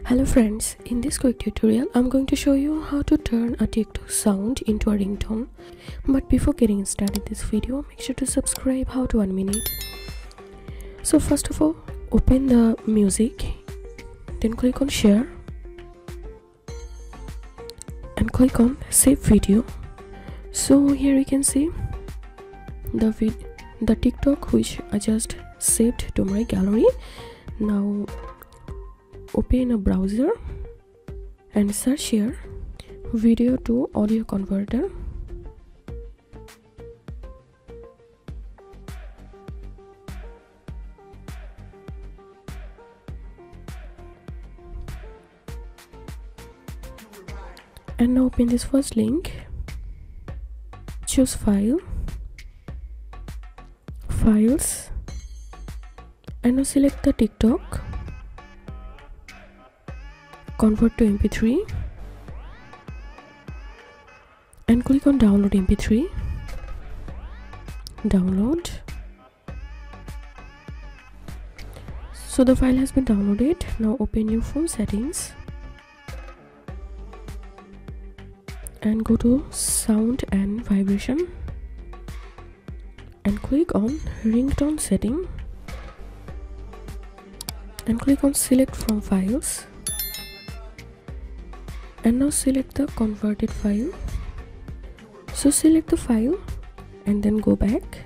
Hello friends, in this quick tutorial I'm going to show you how to turn a TikTok sound into a ringtone. But before getting started this video, make sure to subscribe how to 1 minute. So first of all, open the music, then click on share and click on save video. So here you can see the TikTok which I just saved to my gallery. Now open a browser and search here video to audio converter. And now open this first link, choose file, files, and now select the TikTok, convert to MP3 and click on download MP3. Download. So the file has been downloaded. Now open your phone settings and go to sound and vibration and click on ringtone setting and click on select from files. And now select the converted file. So select the file and then go back,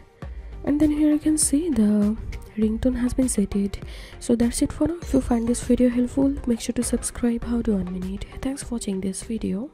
and then here you can see the ringtone has been setted. So that's it for now. If you find this video helpful, make sure to subscribe how to 1 minute. Thanks for watching this video.